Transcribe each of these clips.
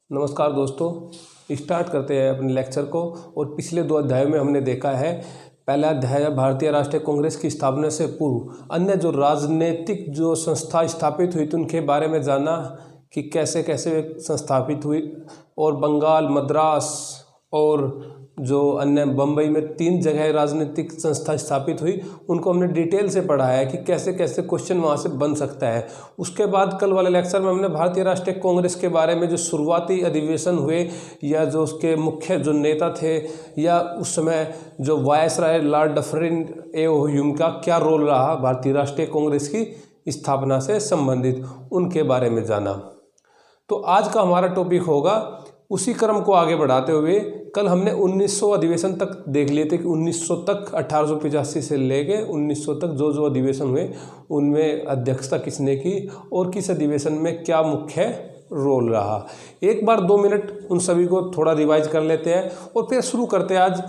नमस्कार दोस्तों, स्टार्ट करते हैं अपने लेक्चर को। और पिछले दो अध्यायों में हमने देखा है, पहला अध्याय भारतीय राष्ट्रीय कांग्रेस की स्थापना से पूर्व अन्य जो राजनीतिक जो संस्था स्थापित हुई थी उनके बारे में जाना कि कैसे कैसे वे संस्थापित हुई। और बंगाल, मद्रास और जो अन्य बम्बई में 3 जगह राजनीतिक संस्था स्थापित हुई, उनको हमने डिटेल से पढ़ा है कि कैसे कैसे क्वेश्चन वहाँ से बन सकता है। उसके बाद कल वाले लेक्चर में हमने भारतीय राष्ट्रीय कांग्रेस के बारे में जो शुरुआती अधिवेशन हुए या जो उसके मुख्य जो नेता थे या उस समय जो वायसराय लॉर्ड डफरिन ए ह्यूम का क्या रोल रहा भारतीय राष्ट्रीय कांग्रेस की स्थापना से संबंधित, उनके बारे में जाना। तो आज का हमारा टॉपिक होगा, उसी क्रम को आगे बढ़ाते हुए कल हमने 1900 अधिवेशन तक देख लिए थे कि 1900 तक 1885 से लेके 1900 तक जो जो अधिवेशन हुए उनमें अध्यक्षता किसने की और किस अधिवेशन में क्या मुख्य रोल रहा। एक बार 2 मिनट उन सभी को थोड़ा रिवाइज कर लेते हैं और फिर शुरू करते हैं आज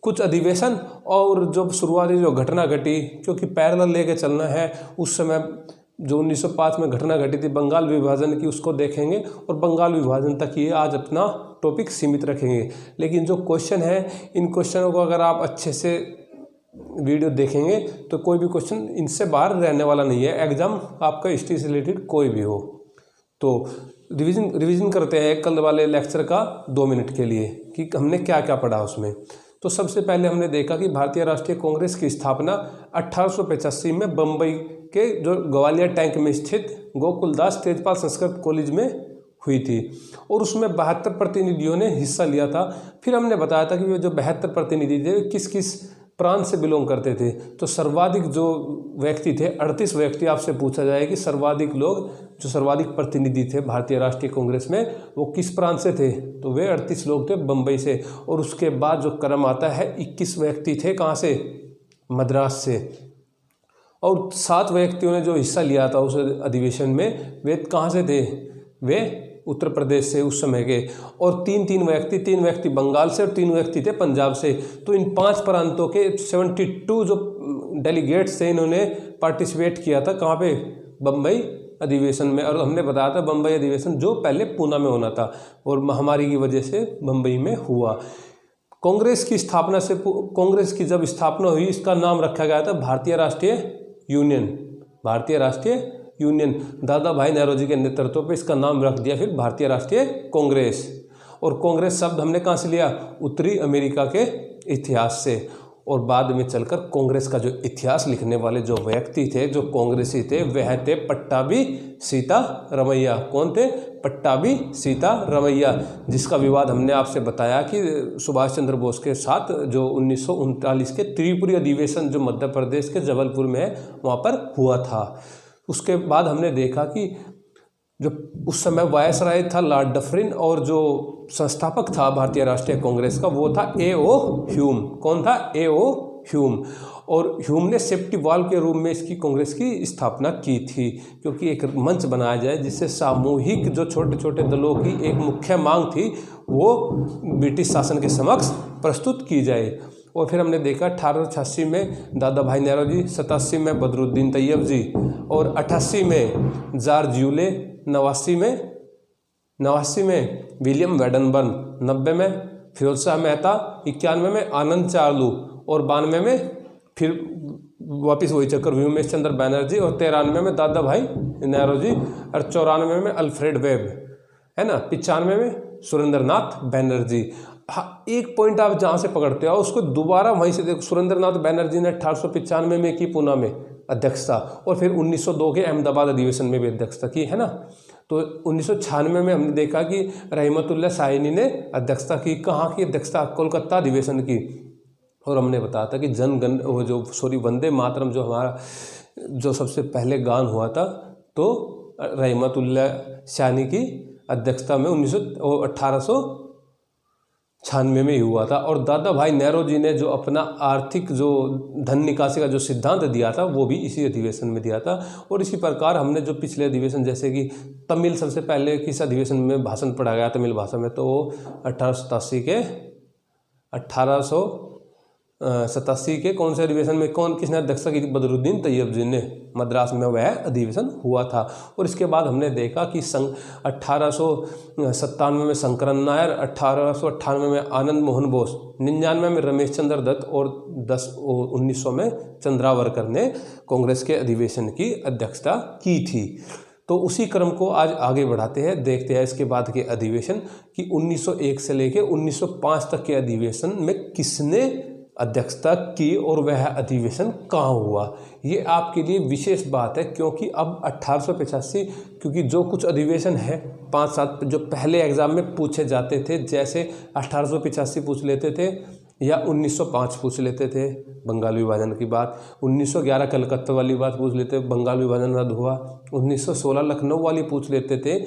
कुछ अधिवेशन और जो शुरुआती जो घटना घटी, क्योंकि पैरेलल लेके चलना है। उस समय जो 1905 में घटना घटी थी बंगाल विभाजन की, उसको देखेंगे और बंगाल विभाजन तक ये आज अपना टॉपिक सीमित रखेंगे। लेकिन जो क्वेश्चन है, इन क्वेश्चनों को अगर आप अच्छे से वीडियो देखेंगे तो कोई भी क्वेश्चन इनसे बाहर रहने वाला नहीं है। एग्जाम आपका हिस्ट्री से रिलेटेड कोई भी हो तो रिवीजन करते हैं कल वाले लेक्चर का 2 मिनट के लिए कि हमने क्या क्या पढ़ा उसमें। तो सबसे पहले हमने देखा कि भारतीय राष्ट्रीय कांग्रेस की स्थापना 1885 में बम्बई के जो ग्वालियर टैंक में स्थित गोकुलदास तेजपाल संस्कृत कॉलेज में हुई थी और उसमें 72 प्रतिनिधियों ने हिस्सा लिया था। फिर हमने बताया था कि वे जो 72 प्रतिनिधि थे किस किस प्रांत से बिलोंग करते थे। तो सर्वाधिक जो व्यक्ति थे 38 व्यक्ति, आपसे पूछा जाए कि सर्वाधिक लोग जो सर्वाधिक प्रतिनिधि थे भारतीय राष्ट्रीय कांग्रेस में वो किस प्रांत से थे, तो वे 38 लोग थे बम्बई से। और उसके बाद जो क्रम आता है 21 व्यक्ति थे कहाँ से, मद्रास से। और 7 व्यक्तियों ने जो हिस्सा लिया था उस अधिवेशन में, वे कहाँ से थे, वे उत्तर प्रदेश से उस समय के। और 3 व्यक्ति बंगाल से और 3 व्यक्ति थे पंजाब से। तो इन 5 प्रांतों के 72 जो डेलीगेट्स थे इन्होंने पार्टिसिपेट किया था कहाँ पे, बम्बई अधिवेशन में। और हमने बताया था बम्बई अधिवेशन जो पहले पूना में होना था और महामारी की वजह से बम्बई में हुआ। कांग्रेस की स्थापना से, कांग्रेस की जब स्थापना हुई इसका नाम रखा गया था भारतीय राष्ट्रीय यूनियन। भारतीय राष्ट्रीय यूनियन दादा भाई नेहरू के नेतृत्व पे इसका नाम रख दिया फिर भारतीय राष्ट्रीय कांग्रेस। और कांग्रेस शब्द हमने कहाँ से लिया, उत्तरी अमेरिका के इतिहास से। और बाद में चलकर कांग्रेस का जो इतिहास लिखने वाले जो व्यक्ति थे, जो कांग्रेसी थे, वह थे पट्टाभी सीतारमैया। कौन थे, पट्टाभी सीतारमैया, जिसका विवाद हमने आपसे बताया कि सुभाष चंद्र बोस के साथ जो 1939 के त्रिपुरी अधिवेशन जो मध्य प्रदेश के जबलपुर में है वहाँ पर हुआ था। उसके बाद हमने देखा कि जो उस समय वायसराय था लॉर्ड डफरिन और जो संस्थापक था भारतीय राष्ट्रीय कांग्रेस का वो था A.O. ह्यूम। कौन था, A.O. ह्यूम। और ह्यूम ने सेफ्टी वॉल्व के रूप में इसकी कांग्रेस की स्थापना की थी, क्योंकि एक मंच बनाया जाए जिससे सामूहिक जो छोटे छोटे दलों की एक मुख्य मांग थी वो ब्रिटिश शासन के समक्ष प्रस्तुत की जाए। और फिर हमने देखा 1886 में दादा भाई नेहरू जी, 87 में बदरुद्दीन तैयब जी, और 88 में जॉर्ज यूले, 89 में विलियम वेडनबर्न, 90 में फिरोज शाह मेहता, 91 में आनंद चार्लू और 92 में फिर वापस वही चक्कर व्योमेश चंद्र बैनर्जी, और 93 में दादा भाई नेहरू जी, और 94 में अल्फ्रेड वेब, है ना, 95 में सुरेंद्रनाथ बैनर्जी। हाँ, एक पॉइंट आप जहाँ से पकड़ते हो उसको दोबारा वहीं से देखो। सुरेंद्रनाथ बैनर्जी ने 1895 में की पूना में अध्यक्षता और फिर 1902 के अहमदाबाद अधिवेशन में भी अध्यक्षता की, है ना। तो 1996 में हमने देखा कि रहमतुल्लाह शाहीनी ने अध्यक्षता की, कहाँ की अध्यक्षता, कोलकाता अधिवेशन की। और हमने बताया था कि वंदे मातरम जो हमारा जो सबसे पहले गान हुआ था तो रहमतुल्लाह शाहीनी की अध्यक्षता में 1896 में ही हुआ था। और दादा भाई नेहरू जी ने जो अपना आर्थिक जो धन निकासी का जो सिद्धांत दिया था वो भी इसी अधिवेशन में दिया था। और इसी प्रकार हमने जो पिछले अधिवेशन, जैसे कि तमिल सबसे पहले किस अधिवेशन में भाषण पढ़ा गया तमिल भाषा में, तो वो 1887 के 87 के कौन से अधिवेशन में किसने अध्यक्षता की थी? बदरुद्दीन तैयबजी ने। मद्रास में वह अधिवेशन हुआ था। और इसके बाद हमने देखा कि 1897 में शंकरन नायर, 1898 में आनंद मोहन बोस, 99 में रमेश चंद्र दत्त और 1900 में चंद्रावरकर ने कांग्रेस के अधिवेशन की अध्यक्षता की थी। तो उसी क्रम को आज आगे बढ़ाते हैं, देखते हैं इसके बाद के अधिवेशन कि 1901 से लेकर 1905 तक के अधिवेशन में किसने अध्यक्षता की और वह अधिवेशन कहाँ हुआ। ये आपके लिए विशेष बात है, क्योंकि अब 1885, क्योंकि जो कुछ अधिवेशन है 5-7 जो पहले एग्जाम में पूछे जाते थे, जैसे 1885 पूछ लेते थे या 1905 पूछ लेते थे बंगाल विभाजन की बात, 1911 कलकत्ता वाली बात पूछ लेते, बंगाल विभाजन रद्द हुआ, 1916 लखनऊ वाली पूछ लेते थे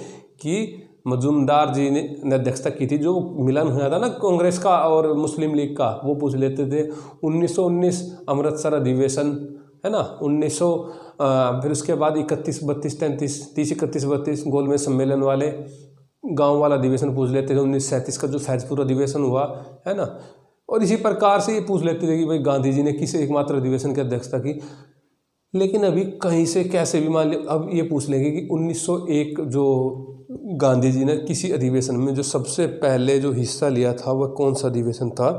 कि मजूमदार जी ने अध्यक्षता की थी, जो मिलन हुआ था ना कांग्रेस का और मुस्लिम लीग का, वो पूछ लेते थे। 1919 अमृतसर अधिवेशन है ना, 1900 फिर उसके बाद 31, 32, 33, 30, 31, 32 गोलमेज सम्मेलन वाले गांव वाला अधिवेशन पूछ लेते थे। 1937 का जो फैजपुर अधिवेशन हुआ है ना, और इसी प्रकार से ये पूछ लेते थे कि भाई गांधी जी ने किस एकमात्र अधिवेशन की अध्यक्षता की। लेकिन अभी कहीं से कैसे भी मान लिया, अब ये पूछ लेंगे कि 1901 जो गांधी जी ने किसी अधिवेशन में जो सबसे पहले जो हिस्सा लिया था वह कौन सा अधिवेशन था,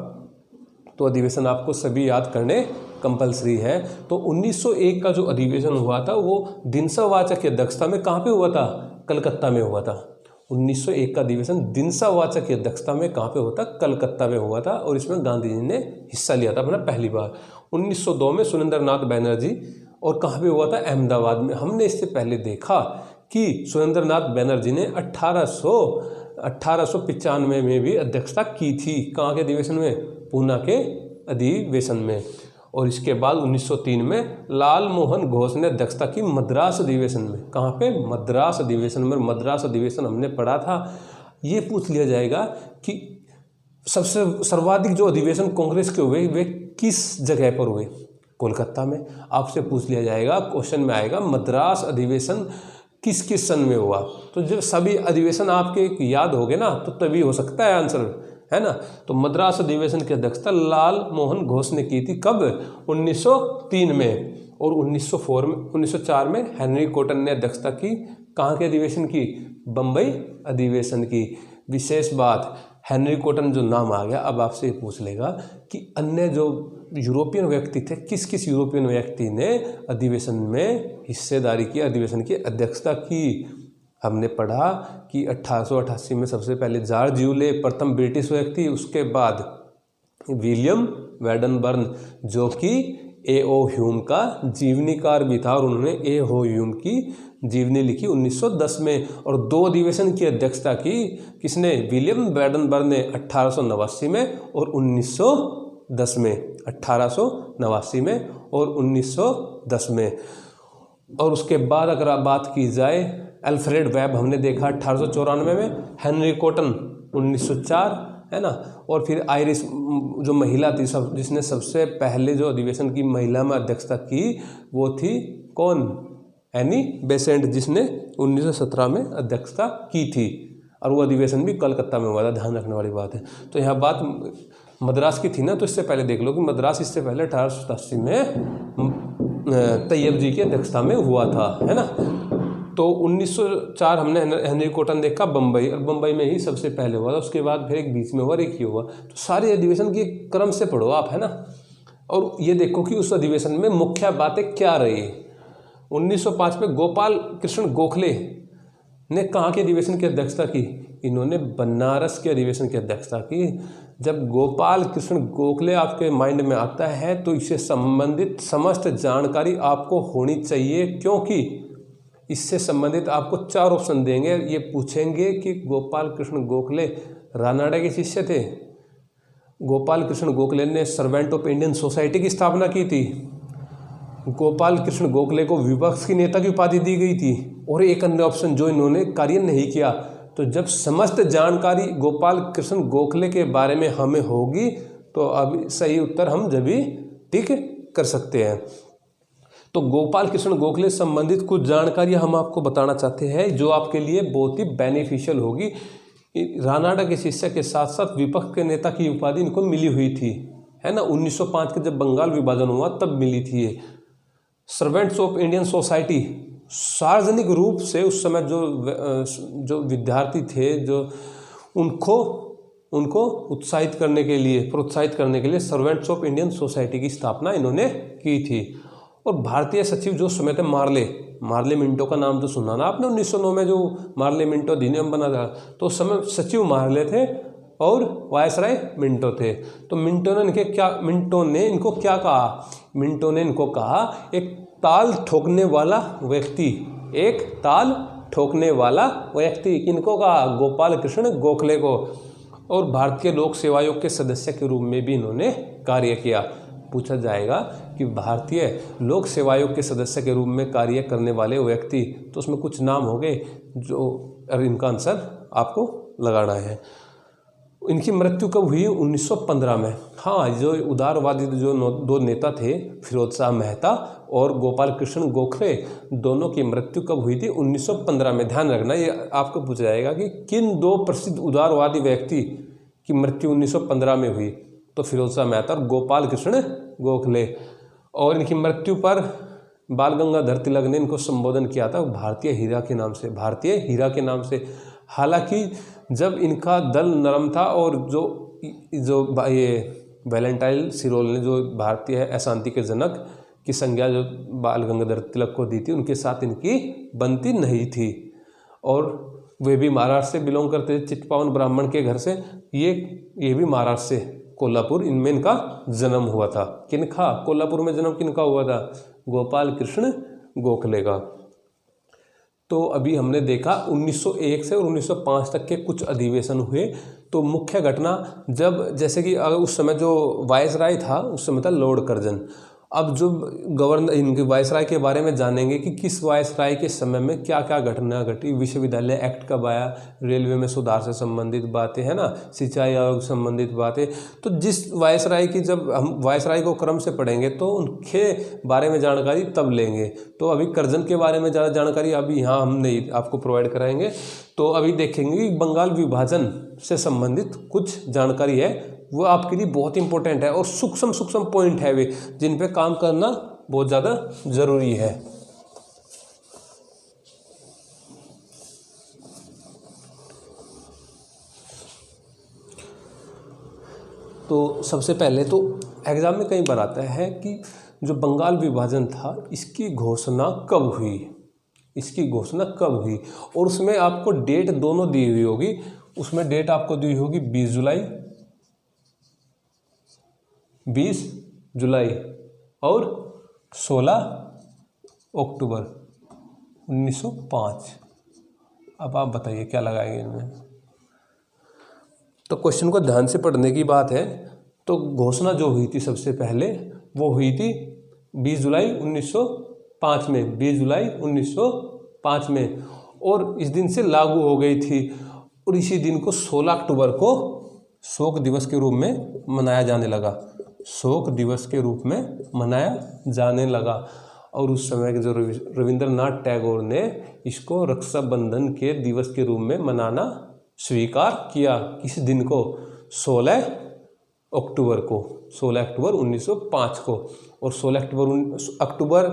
तो अधिवेशन आपको सभी याद करने कंपलसरी है। तो 1901 का जो अधिवेशन हुआ था वो दिनसा वाचक की अध्यक्षता में कहाँ पे हुआ था? कलकत्ता में हुआ था। 1901 का अधिवेशन दिनसा वाचक की अध्यक्षता में कहाँ पे हुआ था? कलकत्ता में हुआ था, और इसमें गांधी जी ने हिस्सा लिया था अपना पहली बार। 1902 में सुरेंद्र नाथ बैनर्जी, और कहाँ पे हुआ था? अहमदाबाद में। हमने इससे पहले देखा कि सुरेंद्र नाथ बैनर्जी ने 1895 में भी अध्यक्षता की थी। कहाँ के अधिवेशन में? पूना के अधिवेशन में। और इसके बाद 1903 में लाल मोहन घोष ने अध्यक्षता की मद्रास अधिवेशन में। कहाँ पे? मद्रास अधिवेशन में। मद्रास अधिवेशन हमने पढ़ा था। ये पूछ लिया जाएगा कि सबसे सर्वाधिक जो अधिवेशन कांग्रेस के हुए वे किस जगह पर हुए? कोलकाता में। आपसे पूछ लिया जाएगा, क्वेश्चन में आएगा मद्रास अधिवेशन किस किस सन में हुआ। तो जब सभी अधिवेशन आपके याद हो गए ना, तो तभी हो सकता है आंसर, है ना। तो मद्रास अधिवेशन की अध्यक्षता लाल मोहन घोष ने की थी। कब? 1903 में। और 1904 में हेनरी कॉटन ने अध्यक्षता की। कहाँ के अधिवेशन की? बम्बई अधिवेशन की। विशेष बात, हेनरी कॉटन जो नाम आ गया, अब आपसे पूछ लेगा कि अन्य जो यूरोपियन व्यक्ति थे, किस किस यूरोपियन व्यक्ति ने अधिवेशन में हिस्सेदारी की, अधिवेशन की अध्यक्षता की। हमने पढ़ा कि 1888 में सबसे पहले जॉर्ज यूले प्रथम ब्रिटिश व्यक्ति, उसके बाद विलियम वेडनबर्न जो कि ए.ओ. ह्यूम का जीवनीकार भी था, और उन्होंने ए.ओ. ह्यूम की जीवनी लिखी 1910 में। और 2 अधिवेशन की अध्यक्षता की किसने? विलियम वेडनबर्न ने 1889 में और 1910 में। 1889 में और 1910 में। और उसके बाद अगर आप बात की जाए, अल्फ्रेड वेब हमने देखा 1894 में, हेनरी कॉटन 1904, है ना। और फिर आयरिश जो महिला थी जिसने सबसे पहले जो अधिवेशन की महिला में अध्यक्षता की, वो थी कौन? एनी बेसेंट, जिसने 1917 में अध्यक्षता की थी। और वो अधिवेशन भी कलकत्ता में हुआ था, ध्यान रखने वाली बात है। तो यहाँ बात मद्रास की थी ना, तो इससे पहले देख लो कि मद्रास इससे पहले 1887 में तैयब जी की अध्यक्षता में हुआ था, है ना। तो 1904 हमने हेनरी कॉटन देखा बम्बई, और बम्बई में ही सबसे पहले हुआ था। उसके बाद फिर एक बीच में हुआ, एक ही हुआ। तो सारे अधिवेशन के क्रम से पढ़ो आप, है ना। और ये देखो कि उस अधिवेशन में मुख्य बातें क्या रही। 1905 में गोपाल कृष्ण गोखले ने कहाँ के अधिवेशन की अध्यक्षता की? इन्होंने बनारस के अधिवेशन की अध्यक्षता की। जब गोपाल कृष्ण गोखले आपके माइंड में आता है तो इससे संबंधित समस्त जानकारी आपको होनी चाहिए, क्योंकि इससे संबंधित आपको 4 ऑप्शन देंगे। ये पूछेंगे कि गोपाल कृष्ण गोखले रानाडा के शिष्य थे। गोपाल कृष्ण गोखले ने सर्वेंट ऑफ इंडियन सोसाइटी की स्थापना की थी। गोपाल कृष्ण गोखले को विपक्ष की नेता की उपाधि दी गई थी। और एक अन्य ऑप्शन जो इन्होंने कार्य नहीं किया। तो जब समस्त जानकारी गोपाल कृष्ण गोखले के बारे में हमें होगी तो अब सही उत्तर हम जब भी टिक कर सकते हैं। तो गोपाल कृष्ण गोखले संबंधित कुछ जानकारियां हम आपको बताना चाहते हैं जो आपके लिए बहुत ही बेनिफिशियल होगी। रानाडा के शिष्य के साथ साथ विपक्ष के नेता की उपाधि इनको मिली हुई थी, है ना। 1905 के जब बंगाल विभाजन हुआ तब मिली थी ये। सर्वेंट्स ऑफ इंडियन सोसाइटी, सार्वजनिक रूप से उस समय जो विद्यार्थी थे, जो उनको उत्साहित करने के लिए, प्रोत्साहित करने के लिए सर्वेंट्स ऑफ इंडियन सोसाइटी की स्थापना इन्होंने की थी। और भारतीय सचिव जो समय थे मार्ले मिंटो का नाम तो सुना ना आपने, 1909 में जो मार्ले मिंटो अधिनियम बना था, तो उस समय सचिव मार्ले थे और वायसराय मिंटो थे। तो मिंटो ने इनको क्या कहा? मिंटो ने इनको कहा एक ताल ठोकने वाला व्यक्ति, एक ताल ठोकने वाला व्यक्ति, किनको कहा? गोपाल कृष्ण गोखले को। और भारतीय लोक सेवा आयोग के सदस्य के रूप में भी इन्होंने कार्य किया। पूछा जाएगा कि भारतीय लोक सेवा आयोग के सदस्य के रूप में कार्य करने वाले व्यक्ति, तो उसमें कुछ नाम हो गए जो इनका आंसर आपको लगाना है। इनकी मृत्यु कब हुई? 1915 में। हाँ, जो उदारवादी जो दो नेता थे, फिरोज शाह मेहता और गोपाल कृष्ण गोखले, दोनों की मृत्यु कब हुई थी? 1915 में। ध्यान रखना, ये आपको पूछा जाएगा कि किन दो प्रसिद्ध उदारवादी व्यक्ति की मृत्यु 1915 में हुई? तो फिरोज शाह मेहता और गोपाल कृष्ण गोखले। और इनकी मृत्यु पर बाल गंगाधर तिलक ने इनको संबोधन किया था भारतीय हीरा के नाम से, भारतीय हीरा के नाम से। हालांकि जब इनका दल नरम था और जो ये वैलेंटाइन सिरोल ने जो भारतीय अशांति के जनक की संज्ञा जो बाल गंगाधर तिलक को दी थी, उनके साथ इनकी बनती नहीं थी। और वे भी महाराष्ट्र से बिलोंग करते थे, चिटपावन ब्राह्मण के घर से। ये भी महाराष्ट्र से, कोल्हापुर, इनमें इनका जन्म हुआ था। किनका? कोल्हापुर में जन्म किनका हुआ था? गोपाल कृष्ण गोखले का। तो अभी हमने देखा 1901 से और 1905 तक के कुछ अधिवेशन हुए। तो मुख्य घटना, जब जैसे कि उस समय जो वायसराय था उस समय था लॉर्ड कर्जन। अब जो गवर्नर, इनके वायसराय के बारे में जानेंगे कि किस वायसराय के समय में क्या क्या घटना घटी। विश्वविद्यालय एक्ट कब आया, रेलवे में सुधार से संबंधित बातें, है ना, सिंचाई आयोग से संबंधित बातें। तो जिस वायसराय की, जब हम वायसराय को क्रम से पढ़ेंगे तो उनके बारे में जानकारी तब लेंगे। तो अभी कर्जन के बारे में ज़्यादा जानकारी अभी यहाँ हम नहीं आपको प्रोवाइड कराएंगे। तो अभी देखेंगे कि बंगाल विभाजन से संबंधित कुछ जानकारी है, वो आपके लिए बहुत इंपॉर्टेंट है और सूक्ष्म पॉइंट है वे, जिन पे काम करना बहुत ज़्यादा ज़रूरी है। तो सबसे पहले तो एग्जाम में कई बार आता है कि जो बंगाल विभाजन था इसकी घोषणा कब हुई, इसकी घोषणा कब हुई। और उसमें आपको डेट दोनों दी हुई होगी। उसमें डेट आपको दी होगी 20 जुलाई और 16 अक्टूबर 1905। अब आप बताइए क्या लगाएंगे इनमें। तो क्वेश्चन को ध्यान से पढ़ने की बात है। तो घोषणा जो हुई थी सबसे पहले वो हुई थी 20 जुलाई 1905 में, 20 जुलाई 1905 में, और इस दिन से लागू हो गई थी। और इसी दिन को 16 अक्टूबर को शोक दिवस के रूप में मनाया जाने लगा, शोक दिवस के रूप में मनाया जाने लगा। और उस समय के जो रविंद्रनाथ टैगोर ने इसको रक्षाबंधन के दिवस के रूप में मनाना स्वीकार किया। किस दिन को? 16 अक्टूबर को, 16 अक्टूबर 1905 को। और 16 अक्टूबर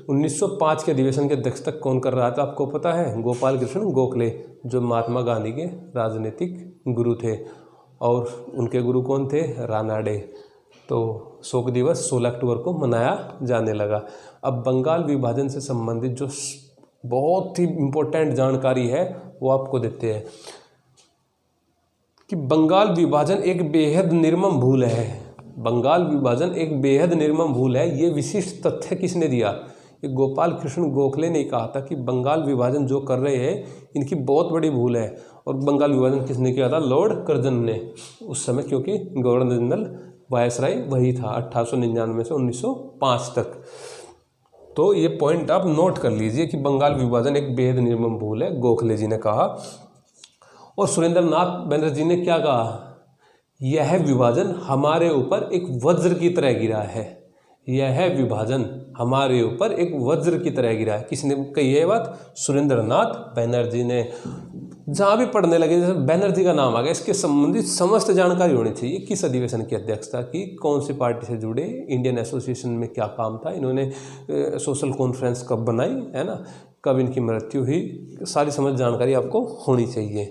1905 के अधिवेशन के अध्यक्षता कौन कर रहा था आपको पता है? गोपाल कृष्ण गोखले, जो महात्मा गांधी के राजनीतिक गुरु थे। और उनके गुरु कौन थे? रानाडे। तो शोक दिवस 16 अक्टूबर को मनाया जाने लगा। अब बंगाल विभाजन से संबंधित जो बहुत ही इम्पोर्टेंट जानकारी है वो आपको देते हैं कि बंगाल विभाजन एक बेहद निर्मम भूल है। बंगाल विभाजन एक बेहद निर्मम भूल है। ये विशिष्ट तथ्य किसने दिया? ये गोपाल कृष्ण गोखले ने कहा था कि बंगाल विभाजन जो कर रहे हैं इनकी बहुत बड़ी भूल है। और बंगाल विभाजन किसने किया था? लॉर्ड कर्जन ने उस समय, क्योंकि गवर्नर जनरल वायसराय वही था 1899 से 1905 तक। तो ये पॉइंट आप नोट कर लीजिए कि बंगाल विभाजन एक बेहद निर्मम भूल है, गोखले जी ने कहा। और सुरेंद्रनाथ बनर्जी ने क्या कहा? यह विभाजन हमारे ऊपर एक वज्र की तरह गिरा है, यह विभाजन हमारे ऊपर एक वज्र की तरह गिरा है। किसने कही है बात? सुरेंद्रनाथ बनर्जी ने। जहाँ भी पढ़ने लगे, जैसे बैनर्जी का नाम आ गया, इसके संबंधित समस्त जानकारी होनी चाहिए। किस अधिवेशन की अध्यक्षता की, कौन सी पार्टी से जुड़े, इंडियन एसोसिएशन में क्या काम था, इन्होंने सोशल कॉन्फ्रेंस कब बनाई, है ना, कब इनकी मृत्यु हुई, सारी समझ जानकारी आपको होनी चाहिए।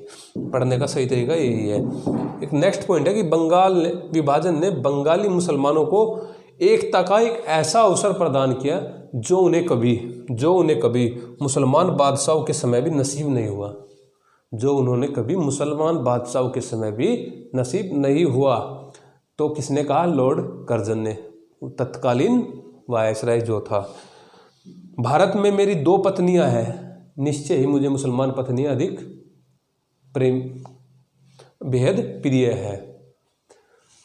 पढ़ने का सही तरीका यही है। एक नेक्स्ट पॉइंट है कि बंगाल विभाजन ने बंगाली मुसलमानों को एकता का एक ऐसा अवसर प्रदान किया जो उन्हें कभी मुसलमान बादशाहों के समय भी नसीब नहीं हुआ, जो उन्होंने कभी मुसलमान बादशाहों के समय भी नसीब नहीं हुआ। तो किसने कहा? लॉर्ड कर्जन ने, तत्कालीन वायसराय जो था। भारत में मेरी 2 पत्नियां हैं, निश्चय ही मुझे मुसलमान पत्नियां अधिक प्रेम बेहद प्रिय है।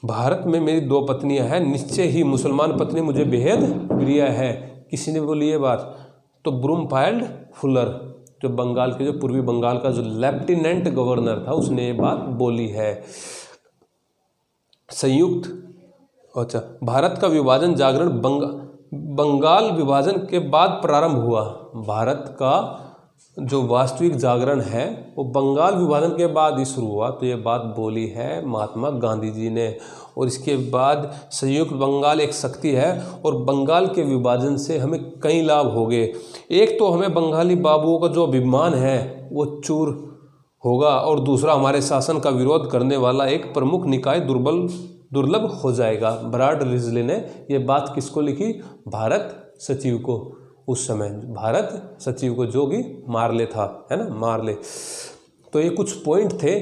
भारत में मेरी 2 पत्नियां हैं, निश्चय ही मुसलमान पत्नी मुझे बेहद प्रिय है। किसी ने बोली ये बात? तो ब्रूमफील्ड फुलर, जो बंगाल के, जो पूर्वी बंगाल का जो लेफ्टिनेंट गवर्नर था, उसने ये बात बोली है। भारत का विभाजन जागरण बंगाल विभाजन के बाद प्रारंभ हुआ। भारत का जो वास्तविक जागरण है वो बंगाल विभाजन के बाद ही शुरू हुआ। तो ये बात बोली है महात्मा गांधी जी ने। और इसके बाद संयुक्त बंगाल एक शक्ति है और बंगाल के विभाजन से हमें कई लाभ हो गए। एक तो हमें बंगाली बाबुओं का जो अभिमान है वो चूर होगा, और दूसरा हमारे शासन का विरोध करने वाला एक प्रमुख निकाय दुर्लभ हो जाएगा। बराड रिजले ने ये बात किसको लिखी? भारत सचिव को। उस समय भारत सचिव को, जो कि मार्ले था, है ना, मार्ले। तो ये कुछ पॉइंट थे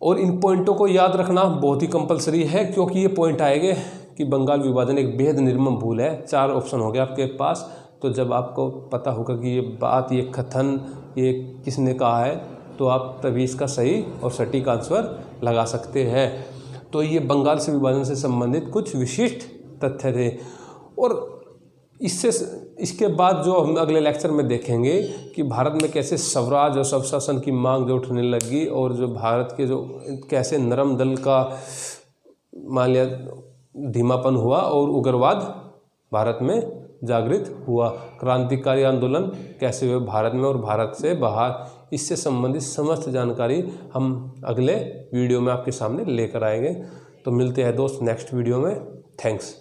और इन पॉइंटों को याद रखना बहुत ही कंपलसरी है, क्योंकि ये पॉइंट आएंगे कि बंगाल विभाजन एक बेहद निर्मम भूल है। 4 ऑप्शन हो गए आपके पास। तो जब आपको पता होगा कि ये बात, ये कथन, ये किसने कहा है, तो आप तभी इसका सही और सटीक आंसर लगा सकते हैं। तो ये बंगाल से विभाजन से संबंधित कुछ विशिष्ट तथ्य थे। और इसके बाद जो हम अगले लेक्चर में देखेंगे कि भारत में कैसे स्वराज और स्वशासन की मांग जो उठने लगी, और जो भारत के जो कैसे नरम दल का मान लिया धीमापन हुआ और उग्रवाद भारत में जागृत हुआ, क्रांतिकारी आंदोलन कैसे हुए भारत में और भारत से बाहर, इससे संबंधित समस्त जानकारी हम अगले वीडियो में आपके सामने लेकर आएंगे। तो मिलते हैं दोस्त नेक्स्ट वीडियो में। थैंक्स।